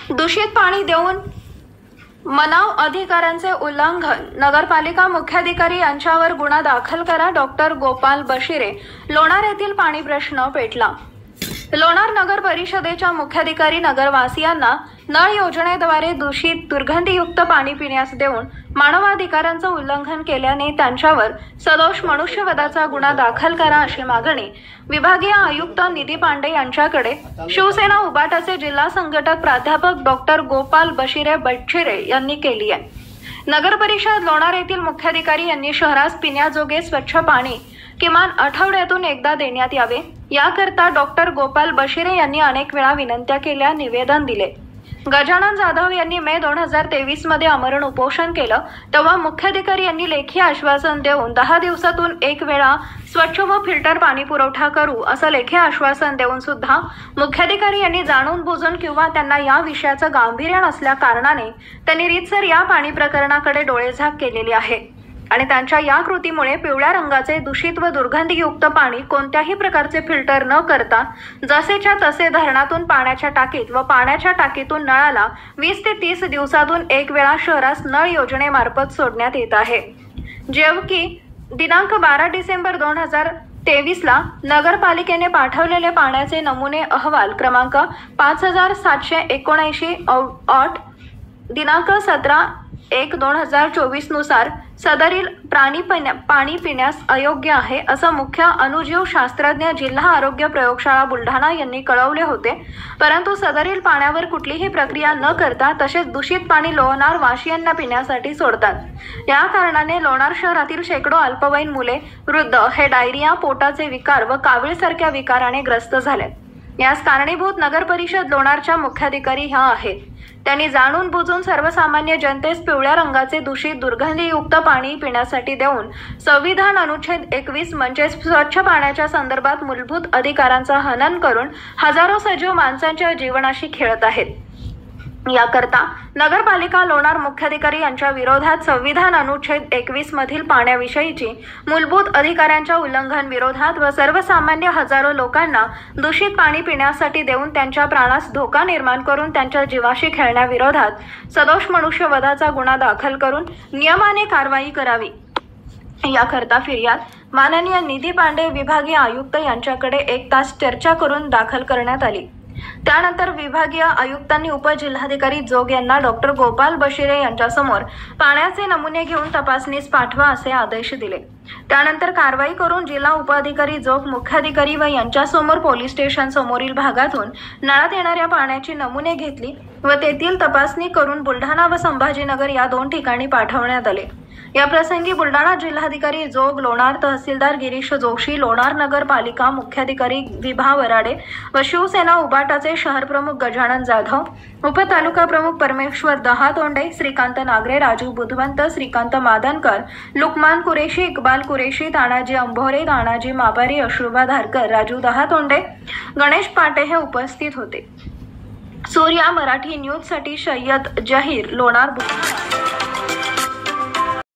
दूषित पाणी देऊन मनाव अधिकाऱ्यांचे उल्लंघन, नगरपालिका मुख्याधिकारी यांच्यावर गुन्हा दाखल करा. डॉक्टर गोपाल बशिरे. लोणार येथील पाणी प्रश्न पेटला. लोणार नगर परिषदेच्या मुख्याधिकारी नगरवासियांना नळ योजनेद्वारे दूषित दुर्गंधीयुक्त पाणी पिण्यास देऊन मानवाधिकारांचं उल्लंघन केल्याने त्यांच्यावर सदोष मनुष्यवधाचा गुन्हा दाखल करा अशी मागणी विभागीय आयुक्त निधी पांडे यांच्याकडे शिवसेना उबाटाचे जिल्हा संघटक प्राध्यापक डॉक्टर गोपाल बशिरे यांनी केली आहे. नगर परिषद लोणार येथील मुख्याधिकारी यांनी शहरास पिण्याजोगे स्वच्छ पाणी किमान आठवड्यातून एकदा देण्यात यावे याकरता डॉक्टर गोपाल बशिरे यांनी अनेक वेळा विनंत्या केल्या, निवेदन दिले. गजानन जाधव यांनी मे 2023 मध्ये आमरण उपोषण केलं तेव्हा मुख्याधिकारी यांनी लेखी आश्वासन देऊन 10 दिवसातून एक वेळा स्वच्छ व फिल्टर पाणी पुरवठा करू असं लेखी आश्वासन देऊन सुद्धा मुख्याधिकारी यांनी जाणून बुजून किंवा त्यांना या विषयाचं गांभीर्य नसल्या कारणाने त्यांनी रीतसर या पाणी प्रकरणाकडे डोळेझाक केलेली आहे आणि त्यांच्या या कृतीमुळे पिवळ्या रंगाचे दूषित व दुर्गंधीयुक्त पाणी कोणत्याही प्रकारचे फिल्टर न करता जसेच्या तसे धरणातून पाण्याच्या टाकीत व पाण्याच्या टाकीतून नळाला 20 ते 30 दिवसातून एक वेळा शहरास नळ योजनेमार्फत सोडण्यात येत आहे. जेवकी दिनांक 12 डिसेंबर 2023 ला नगरपालिकेने पाठवलेले पाण्याचे नमुने अहवाल क्रमांक 5779 दिनांक 17/1/2024 नुसार सदरील पाणी पिण्यास अयोग्य आहे असं मुख्य अणुजीव शास्त्रज्ञ जिल्हा आरोग्य प्रयोगशाळा बुलढाणा यांनी कळवले होते. परंतु सदरील पाण्यावर कुठलीही प्रक्रिया न करता तसेच दूषित पाणी लोणार वाशियांना पिण्यासाठी सोडतात. या कारणाने लोणार शहरातील शेकडो अल्पवयीन मुले, वृद्ध हे डायरिया, पोटाचे विकार व कावीळसारख्या विकाराने ग्रस्त झालेत. यास कारणीभूत नगर परिषद लोणारच्या मुख्याधिकारी ह्या आहेत. त्यांनी जाणून बुजून सर्वसामान्य जनतेस पिवळ्या रंगाचे दूषित दुर्गंधीयुक्त पाणी पिण्यासाठी देऊन संविधान अनुच्छेद 21 म्हणजे स्वच्छ पाण्याच्या संदर्भात मूलभूत अधिकारांचा हनन करून हजारो सजीव माणसांच्या जीवनाशी खेळत आहेत. याकरता नगरपालिका लोणार मुख्याधिकारी यांच्या विरोधात संविधान अनुच्छेद 21 मधील पाण्याविषयीची मूलभूत अधिकारांच्या उल्लंघन विरोधात व सर्वसामान्य हजारो लोकांना दूषित पाणी पिण्यासाठी देऊन त्यांच्या प्राणास धोका निर्माण करून त्यांच्या जीवाशी खेळण्याविरोधात सदोष मनुष्यवधाचा गुन्हा दाखल करून नियमाने कारवाई करावी याकरता फिर्याद माननीय निधी पांडे विभागीय आयुक्त यांच्याकडे 1 तास चर्चा करून दाखल करण्यात आली. त्यानंतर विभागीय आयुक्तांनी उपजिल्हाधिकारी जोग यांना डॉक्टर गोपाल बशिरे यांच्यासमोर पाण्याचे नमुने घेऊन तपासणीस पाठवा असे आदेश दिले. त्यानंतर कारवाई करून जिल्हा उपअधिकारी जोग, मुख्याधिकारी व यांच्यासमोर पोलीस स्टेशन समोरील भागातून नळात येणाऱ्या पाण्याची नमुने घेतली व तेथील तपासणी करून बुलढाणा व संभाजीनगर या 2 ठिकाणी पाठवण्यात आले. या प्रसंगी बुलढाणा जिल्हाधिकारी जोग, लोणार तहसीलदार गिरीश जोशी, लोणार नगरपालिका मुख्याधिकारी विभा वराडे व शिवसेना उबाटाचे शहर प्रमुख गजानन जाधव, उपतालुका प्रमुख परमेश्वर दहातोंडे, श्रीकांत नागरे, राजू बुधवंत, श्रीकांत मादनकर, लुकमान कुरेशी, इक्बाल कुरेशी, तानाजी अंभोरे, तानाजी माबारी, अश्रुभा धारकर, राजू दहातोंडे, गणेश पाटे हे उपस्थित होते. सूर्या मराठी न्यूज साठी सय्यद जहीर, लोणार.